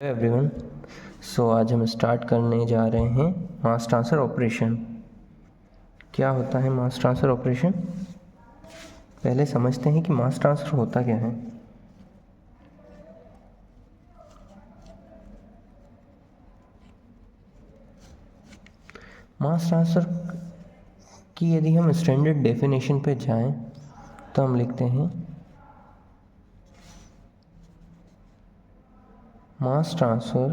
Everyone, सो आज हम start करने जा रहे हैं मास ट्रांसफ़र ऑपरेशन। क्या होता है मास ट्रांसफ़र ऑपरेशन? पहले समझते हैं कि मास ट्रांसफ़र होता क्या है। मास ट्रांसफ़र की यदि हम स्टैंडर्ड डेफिनेशन पे जाएं तो हम लिखते हैं मास transfer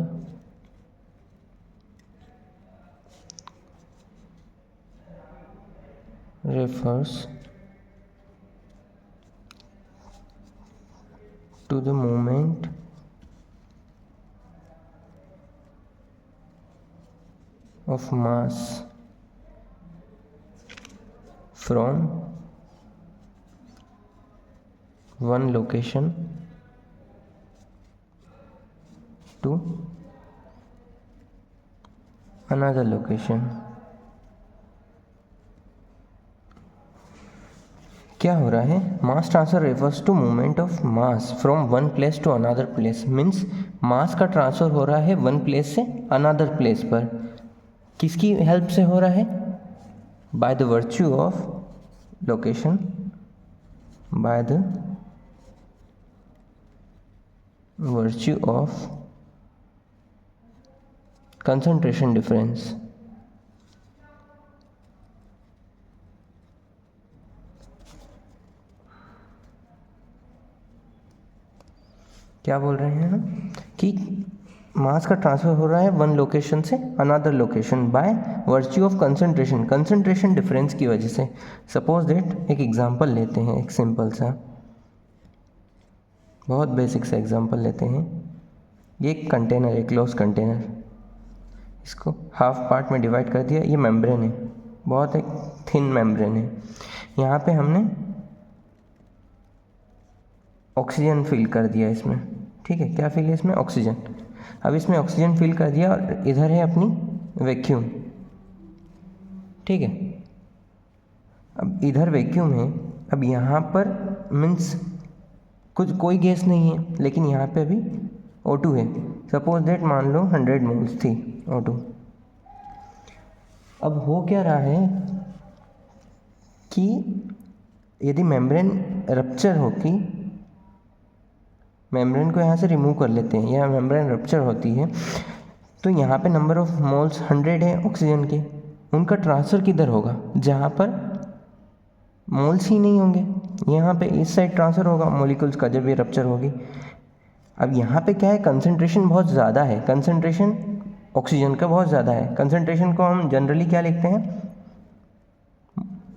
refers to the movement of mass from one location to another location। क्या हो रहा है? Mass transfer refers to movement of mass from one place to another place. Means mass का ट्रांसफ़र हो रहा है वन प्लेस से another place पर। किसकी हेल्प से हो रहा है? By the virtue of location, by the virtue of concentration difference. क्या बोल रहे हैं हम कि मास का ट्रांसफ़र हो रहा है वन लोकेशन से another location by virtue of concentration, concentration difference की वजह से। सपोज दैट एक एग्जांपल लेते हैं, एक सिंपल सा बहुत बेसिक सा एग्जांपल लेते हैं। ये एक कंटेनर है, क्लोज कंटेनर, इसको हाफ पार्ट में डिवाइड कर दिया। ये मेम्ब्रेन है, बहुत एक थिन मेम्ब्रेन है। यहाँ पे हमने ऑक्सीजन फिल कर दिया इसमें, ठीक है। क्या फिल है इसमें? ऑक्सीजन। अब इसमें ऑक्सीजन फिल कर दिया और इधर है अपनी वैक्यूम, ठीक है। अब इधर वैक्यूम है, अब यहाँ पर मीन्स कोई गैस नहीं है, लेकिन यहाँ पे अभी O2 है। सपोज दैट मान लो 100 मोल्स थी O2। अब हो क्या रहा है कि यदि मेम्ब्रेन रप्चर होती, मेम्ब्रेन को यहाँ से रिमूव कर लेते हैं, यहाँ मेम्ब्रेन रप्चर होती है, तो यहाँ पे नंबर ऑफ मोल्स 100 है ऑक्सीजन के। उनका ट्रांसफ़र किधर होगा? जहाँ पर मोल्स ही नहीं होंगे, यहाँ पे इस साइड ट्रांसफ़र होगा मॉलिक्यूल्स का जब ये रप्चर होगी। अब यहाँ पे क्या है? कंसंट्रेशन बहुत ज़्यादा है, कंसंट्रेशन ऑक्सीजन का बहुत ज़्यादा है। कंसंट्रेशन को हम जनरली क्या लिखते हैं?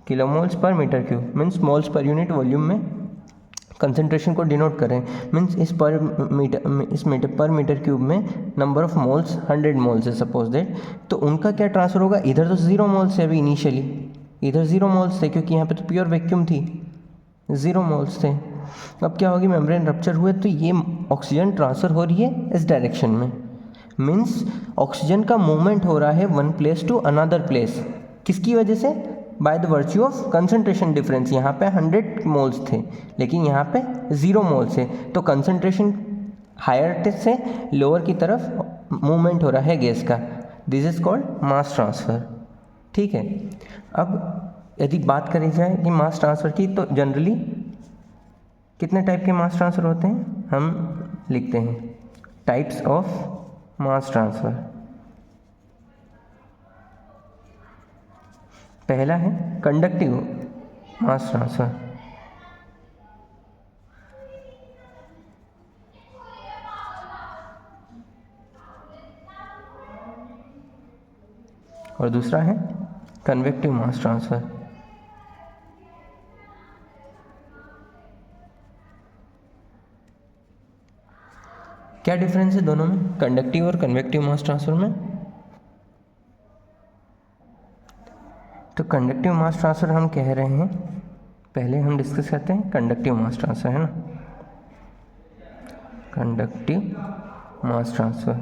Kilomoles per metre cube, means moles per unit volume में कंसंट्रेशन को डिनोट करें। मीन्स इस पर मीटर क्यूब में नंबर ऑफ मोल्स 100 मोल्स है सपोज दैट, तो उनका क्या ट्रांसफ़र होगा? इधर तो 0 मोल्स है अभी इनिशियली, इधर 0 मोल्स थे क्योंकि यहाँ पे तो प्योर वैक्यूम थी, 0 मोल्स थे। अब क्या होगी? मेम्ब्रेन रप्चर हुए तो ये ऑक्सीजन ट्रांसफ़र हो रही है इस डायरेक्शन में। मीन्स ऑक्सीजन का मूवमेंट हो रहा है one place to another place. किसकी वजह से? By the virtue of concentration difference. यहाँ पे 100 मोल्स थे लेकिन यहाँ पे 0 मोल्स है, तो कंसंट्रेशन हायर से लोअर की तरफ मूवमेंट हो रहा है गैस का। This is called mass transfer, ठीक है। अब यदि बात करी जाए कि मास ट्रांसफ़र की, तो जनरली कितने टाइप के मास ट्रांसफ़र होते हैं? हम लिखते हैं टाइप्स ऑफ मास ट्रांसफ़र। पहला है कंडक्टिव मास ट्रांसफ़र। और दूसरा है कन्वेक्टिव मास ट्रांसफ़र। क्या डिफरेंस है दोनों में, कंडक्टिव और कन्वेक्टिव मास ट्रांसफ़र में? तो कंडक्टिव मास ट्रांसफ़र हम कह रहे हैं, पहले हम डिस्कस करते हैं कंडक्टिव मास ट्रांसफ़र, है ना। कंडक्टिव मास ट्रांसफ़र